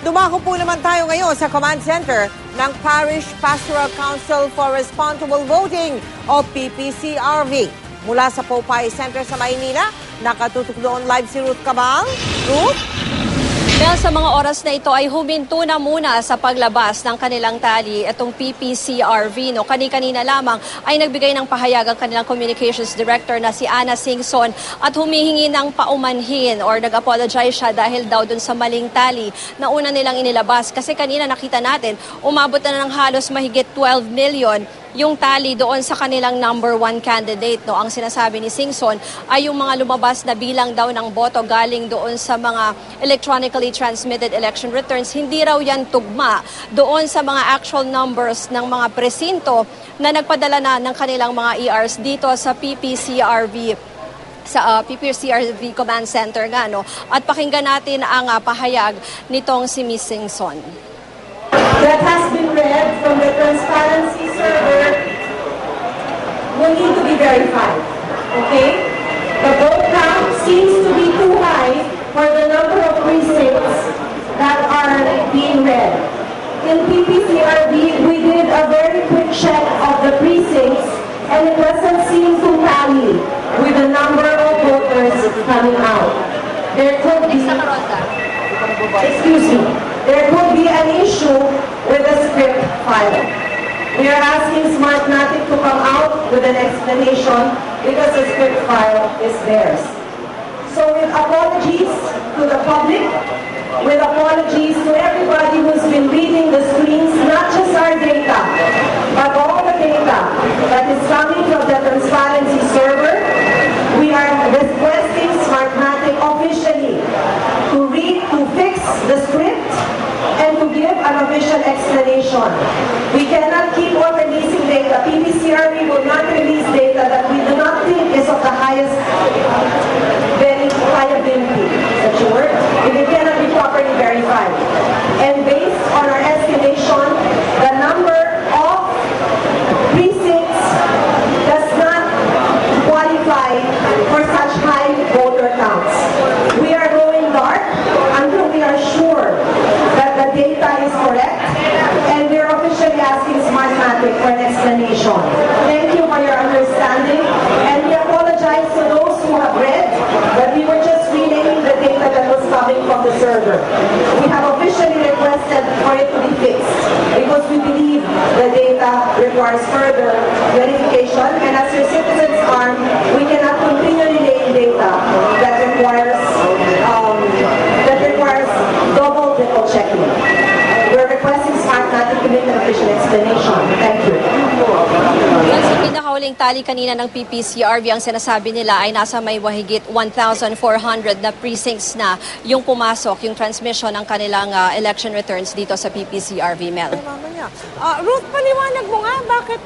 Dumako po naman tayo ngayon sa command center ng Parish Pastoral Council for Responsible Voting o PPCRV. Mula sa Popeye Center sa Maynila, nakatutok doon live si Ruth Cabal. Ruth? Dahil sa mga oras na ito ay huminto na muna sa paglabas ng kanilang tali itong PPCRV. No? Kani-kanina lamang ay nagbigay ng pahayag ang kanilang communications director na si Ana Singson at humihingi ng paumanhin or nag-apologize siya dahil daw dun sa maling tali na una nilang inilabas. Kasi kanina nakita natin, umabot na ng halos mahigit 12 million yung tali doon sa kanilang number 1 candidate. No? Ang sinasabi ni Singson ay yung mga lumabas na bilang daw ng boto galing doon sa mga electronically transmitted election returns, hindi raw yan tugma doon sa mga actual numbers ng mga presinto na nagpadala na ng kanilang mga ERs dito sa PPCRV. Sa PPCRV Command Center nga. No? At pakinggan natin ang pahayag nitong si Ms. Singson. That has been read from the transparency server will need to be verified. Okay? The vote count seems to be too high for the number of precincts that are being read. In PPCRB, we did a very quick check of the precincts and it doesn't seem to tally with the number of voters coming out. There could be, there could be an issue with the script file. We are asking Smartmatic to come out with an explanation because the script file is theirs. So with apologies to the public, with apologies to everybody who's been reading the screens, not just our data, but all the data that is coming from the transparency server, we are requesting Smartmatic officially to fix the script and to give an official explanation. We cannot keep on releasing data. PPCRB will not release data that we do not think is of the highest verifiability. Such a word? If it cannot be properly verified. And based on our estimation, the number of precincts does not qualify for such high voter counts. We are going dark until we are sure that the data is correct, and we're officially asking Smartmatic for an explanation. Thank you for your understanding, and we apologize to those who have read that we were just relaying the data that was coming from the server. We have officially requested for it to be fixed because we believe the data requires further verification, and as your citizens arm, we cannot continue relaying data that requires double checking. We're requesting Smartmatic to make an official explanation. Thank you. Yan sa pinakahuling tali kanina ng PPCRV, ang sinasabi nila ay nasa may mahigit 1,400 na precincts na yung pumasok, yung transmission ng kanilang election returns dito sa PPCRV, Mel. Ruth, paliwanag mo nga bakit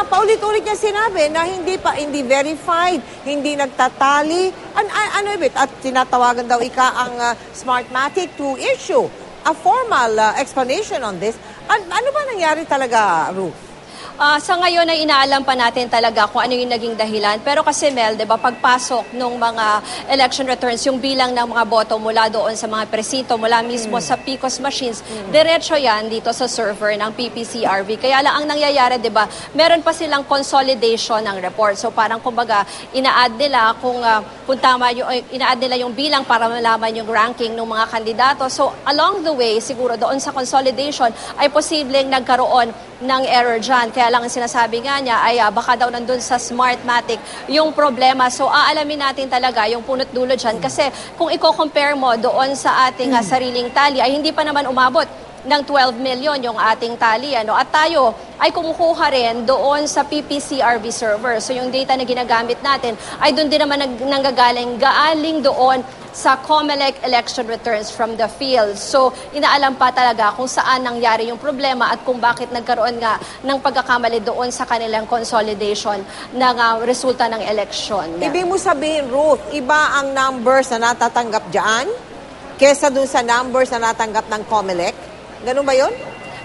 paulit-ulit niya sinabi na hindi verified, hindi nagtatali. Ano ibig? At tinatawagan daw ang Smartmatic to issue a formal explanation on this. Ano ba nangyari talaga, Ruth? Sa ngayon ay inaalam pa natin talaga kung ano yung naging dahilan. Pero kasi Mel, 'di ba, pagpasok ng mga election returns, yung bilang ng mga boto mula doon sa mga presinto, mula mismo sa PCOS machines, diretso yan dito sa server ng PPCRV. Kaya lang ang nangyayari, 'di ba, meron pa silang consolidation ng report. So parang kumbaga, ina-add nila kung tama yung ina-add nila yung bilang para malaman yung ranking ng mga kandidato. So along the way, siguro doon sa consolidation ay posibleng nagkaroon ng error dyan. Kaya lang ang sinasabi nga niya ay baka daw nandun sa Smartmatic yung problema. So aalamin natin talaga yung punot dulo dyan. Kasi kung i-compare mo doon sa ating sariling tali ay hindi pa naman umabot ng 12 million yung ating tali. At tayo ay kumukuha rin doon sa PPCRV server. So yung data na ginagamit natin ay doon din naman nanggagaling doon sa COMELEC election returns from the field. So, inaalam pa talaga kung saan nangyari yung problema at kung bakit nagkaroon nga ng pagkakamali doon sa kanilang consolidation ng resulta ng election. Ibig mo sabihin, Ruth, iba ang numbers na natatanggap dyan kesa dun sa numbers na natanggap ng COMELEC? Ganun ba yun?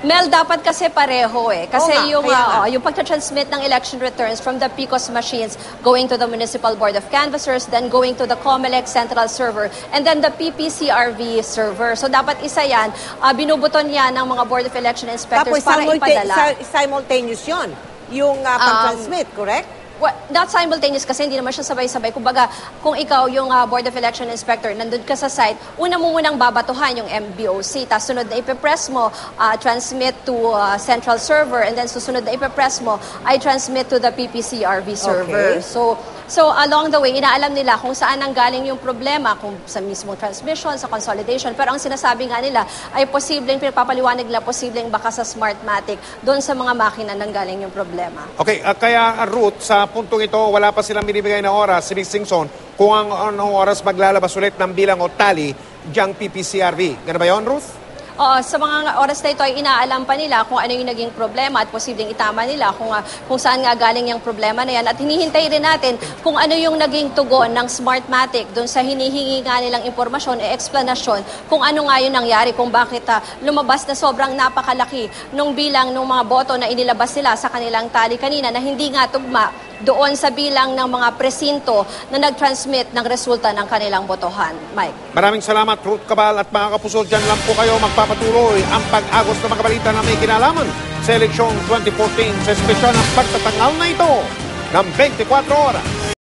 Mel, dapat kasi pareho eh. Kasi Oo nga, kaya nga. yung pagta-transmit ng election returns from the PICOS machines going to the Municipal Board of Canvassers, then going to the COMELEC central server, and then the PPCRV server. So dapat isa yan, binubuton yan ng mga Board of Election Inspectors Tapos para ipadala. simultaneous yun, yung pag-transmit, correct? Well, not simultaneous kasi hindi naman siya sabay-sabay. Kumbaga, kung ikaw yung Board of Election Inspector, nandun ka sa site, una mo munang babatuhan yung MBOC, tapos sunod na ipipress mo, transmit to central server, and then susunod na ipipress mo, ay transmit to the PPCRV server. Okay. So along the way, inaalam nila kung saan nanggaling yung problema, kung sa mismong transmission, sa consolidation. Pero ang sinasabi nga nila ay posibleng, pinapapaliwanag nila, posibleng baka sa Smartmatic, doon sa mga makina nanggaling yung problema. Okay, kaya Ruth, sa puntong ito, wala pa silang binibigay na oras, si Ms. Singson, kung anong oras maglalabas ulit ng bilang o tally diyang PPCRV. Ganun ba yun, Ruth? Sa mga oras na ito ay inaalam pa nila kung ano yung naging problema at posibleng itama nila kung saan nga galing yung problema na yan. At hinihintay rin natin kung ano yung naging tugon ng Smartmatic doon sa hinihingi nga nilang impormasyon, explanation kung ano nga yung nangyari, kung bakit lumabas na sobrang napakalaki nung bilang ng mga boto na inilabas nila sa kanilang tally kanina na hindi nga tugma doon sa bilang ng mga presinto na nag-transmit ng resulta ng kanilang botohan. Mike. Maraming salamat, Ruth Cabal, at mga kapuso, dyan lang po kayo magpapatuloy ang pag-agos ng mga balita na may kinalaman sa eleksyong 2014 sa espesyal na pagtatangal na ito ng 24 oras.